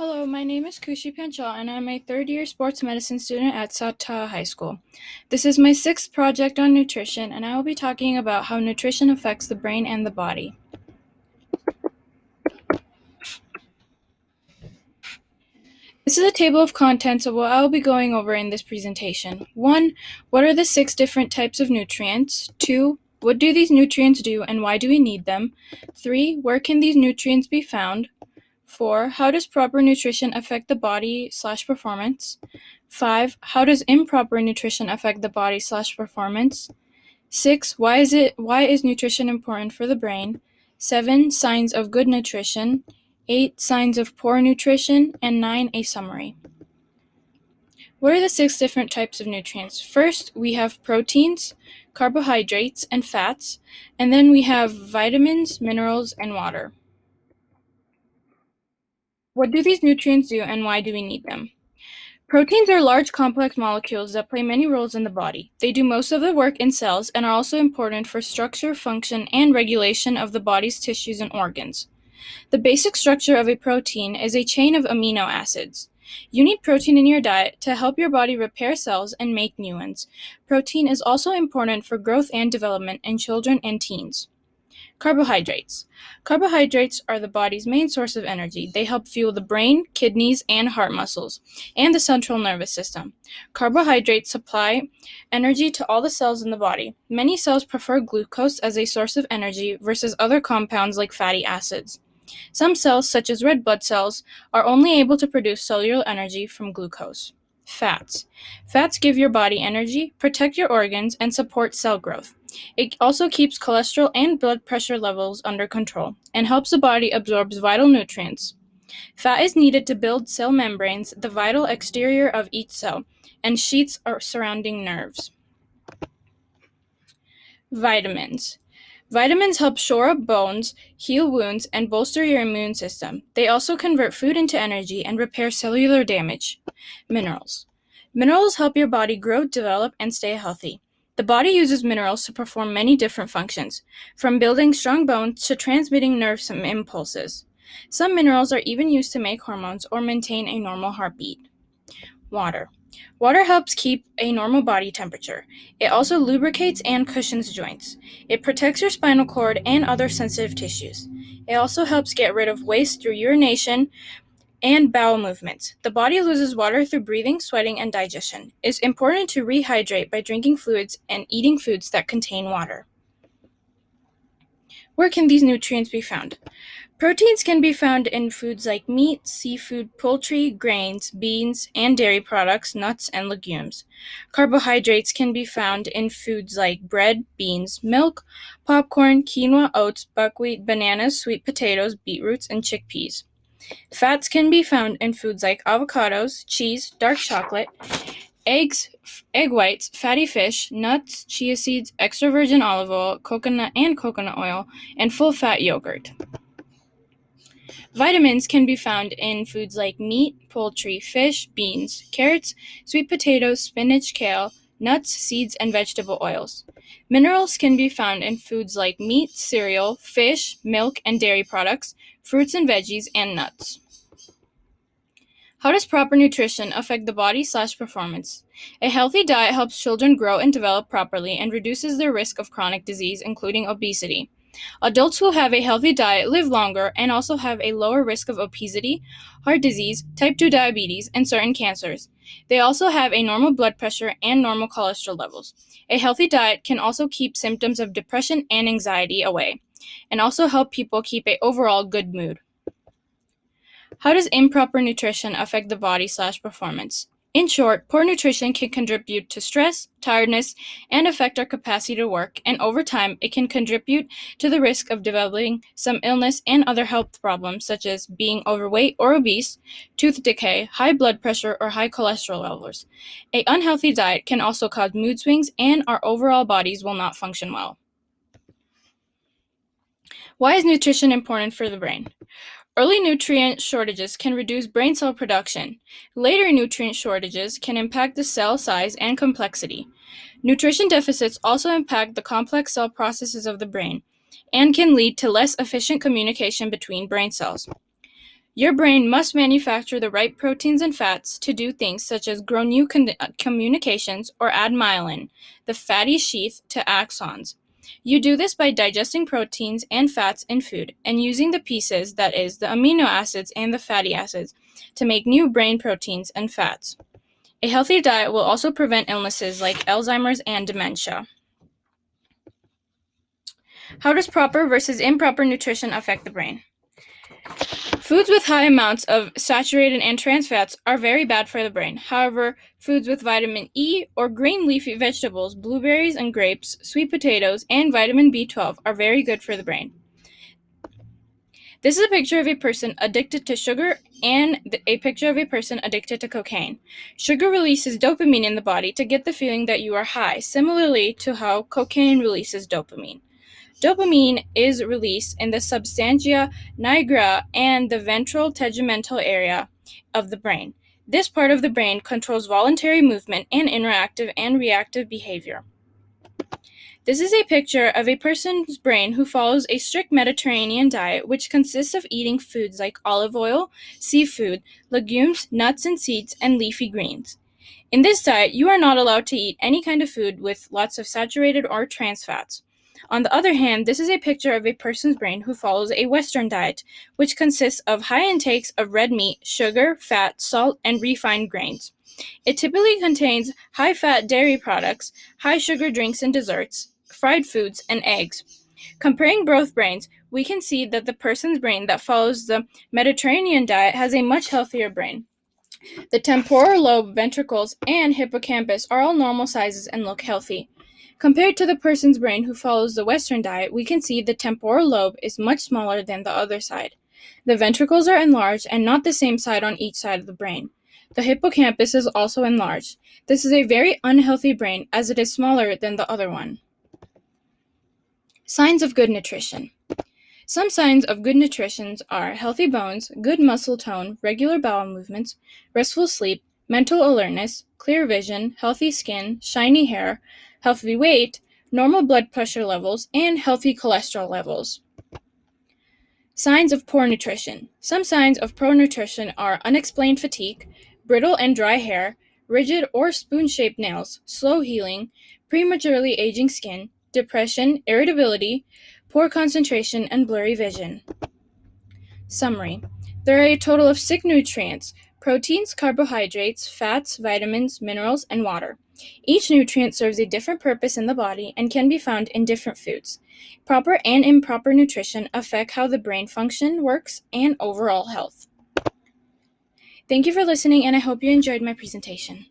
Hello, my name is Khushi Panchal, and I'm a third-year sports medicine student at South Tahoe High School. This is my sixth project on nutrition, and I will be talking about how nutrition affects the brain and the body. This is a table of contents of what I will be going over in this presentation. 1. What are the 6 different types of nutrients? 2. What do these nutrients do and why do we need them? 3. Where can these nutrients be found? 4. How does proper nutrition affect the body/performance? 5. How does improper nutrition affect the body/performance? 6. Why is nutrition important for the brain? 7. Signs of good nutrition. 8. Signs of poor nutrition. And 9. A summary. What are the 6 different types of nutrients? First, we have proteins, carbohydrates, and fats, and then we have vitamins, minerals, and water. What do these nutrients do and why do we need them? Proteins are large complex molecules that play many roles in the body. They do most of the work in cells and are also important for structure, function, and regulation of the body's tissues and organs. The basic structure of a protein is a chain of amino acids. You need protein in your diet to help your body repair cells and make new ones. Protein is also important for growth and development in children and teens. Carbohydrates. Carbohydrates are the body's main source of energy. They help fuel the brain, kidneys, and heart muscles, and the central nervous system. Carbohydrates supply energy to all the cells in the body. Many cells prefer glucose as a source of energy versus other compounds like fatty acids. Some cells, such as red blood cells, are only able to produce cellular energy from glucose. Fats. Fats give your body energy, protect your organs, and support cell growth. It also keeps cholesterol and blood pressure levels under control and helps the body absorb vital nutrients. Fat is needed to build cell membranes, the vital exterior of each cell, and sheets surrounding nerves. Vitamins. Vitamins help shore up bones, heal wounds, and bolster your immune system. They also convert food into energy and repair cellular damage. Minerals. Minerals help your body grow, develop, and stay healthy. The body uses minerals to perform many different functions, from building strong bones to transmitting nerve impulses. Some minerals are even used to make hormones or maintain a normal heartbeat. Water. Water helps keep a normal body temperature. It also lubricates and cushions joints. It protects your spinal cord and other sensitive tissues. It also helps get rid of waste through urination and bowel movements. The body loses water through breathing, sweating, and digestion. It's important to rehydrate by drinking fluids and eating foods that contain water. Where can these nutrients be found? Proteins can be found in foods like meat, seafood, poultry, grains, beans, and dairy products, nuts, and legumes. Carbohydrates can be found in foods like bread, beans, milk, popcorn, quinoa, oats, buckwheat, bananas, sweet potatoes, beetroots, and chickpeas. Fats can be found in foods like avocados, cheese, dark chocolate, eggs, egg whites, fatty fish, nuts, chia seeds, extra virgin olive oil, coconut oil, and full-fat yogurt. Vitamins can be found in foods like meat, poultry, fish, beans, carrots, sweet potatoes, spinach, kale, nuts, seeds, and vegetable oils. Minerals can be found in foods like meat, cereal, fish, milk, and dairy products, fruits and veggies, and nuts. How does proper nutrition affect the body/performance? A healthy diet helps children grow and develop properly and reduces their risk of chronic disease, including obesity. Adults who have a healthy diet live longer and also have a lower risk of obesity, heart disease, type 2 diabetes, and certain cancers. They also have a normal blood pressure and normal cholesterol levels. A healthy diet can also keep symptoms of depression and anxiety away, and also help people keep an overall good mood. How does improper nutrition affect the body/performance? In short, poor nutrition can contribute to stress, tiredness, and affect our capacity to work, and over time, it can contribute to the risk of developing some illness and other health problems such as being overweight or obese, tooth decay, high blood pressure, or high cholesterol levels. An unhealthy diet can also cause mood swings, and our overall bodies will not function well. Why is nutrition important for the brain? Early nutrient shortages can reduce brain cell production. Later nutrient shortages can impact the cell size and complexity. Nutrition deficits also impact the complex cell processes of the brain and can lead to less efficient communication between brain cells. Your brain must manufacture the right proteins and fats to do things such as grow new communications or add myelin, the fatty sheath, to axons. You do this by digesting proteins and fats in food and using the pieces, that is, the amino acids and the fatty acids, to make new brain proteins and fats. A healthy diet will also prevent illnesses like Alzheimer's and dementia. How does proper versus improper nutrition affect the brain? Foods with high amounts of saturated and trans fats are very bad for the brain. However, foods with vitamin E or green leafy vegetables, blueberries and grapes, sweet potatoes, and vitamin B12 are very good for the brain. This is a picture of a person addicted to sugar and a picture of a person addicted to cocaine. Sugar releases dopamine in the body to get the feeling that you are high, similarly to how cocaine releases dopamine. Dopamine is released in the substantia nigra and the ventral tegmental area of the brain. This part of the brain controls voluntary movement and interactive and reactive behavior. This is a picture of a person's brain who follows a strict Mediterranean diet, which consists of eating foods like olive oil, seafood, legumes, nuts and seeds, and leafy greens. In this diet, you are not allowed to eat any kind of food with lots of saturated or trans fats. On the other hand, this is a picture of a person's brain who follows a Western diet, which consists of high intakes of red meat, sugar, fat, salt, and refined grains. It typically contains high-fat dairy products, high-sugar drinks and desserts, fried foods, and eggs. Comparing both brains, we can see that the person's brain that follows the Mediterranean diet has a much healthier brain. The temporal lobe, ventricles, and hippocampus are all normal sizes and look healthy. Compared to the person's brain who follows the Western diet, we can see the temporal lobe is much smaller than the other side. The ventricles are enlarged and not the same side on each side of the brain. The hippocampus is also enlarged. This is a very unhealthy brain as it is smaller than the other one. Signs of good nutrition. Some signs of good nutrition are healthy bones, good muscle tone, regular bowel movements, restful sleep, mental alertness, clear vision, healthy skin, shiny hair, healthy weight, normal blood pressure levels, and healthy cholesterol levels. Signs of poor nutrition. Some signs of poor nutrition are unexplained fatigue, brittle and dry hair, rigid or spoon-shaped nails, slow healing, prematurely aging skin, depression, irritability, poor concentration, and blurry vision. Summary. There are a total of 6 nutrients: proteins, carbohydrates, fats, vitamins, minerals, and water. Each nutrient serves a different purpose in the body and can be found in different foods. Proper and improper nutrition affect how the brain function, works, and overall health. Thank you for listening, and I hope you enjoyed my presentation.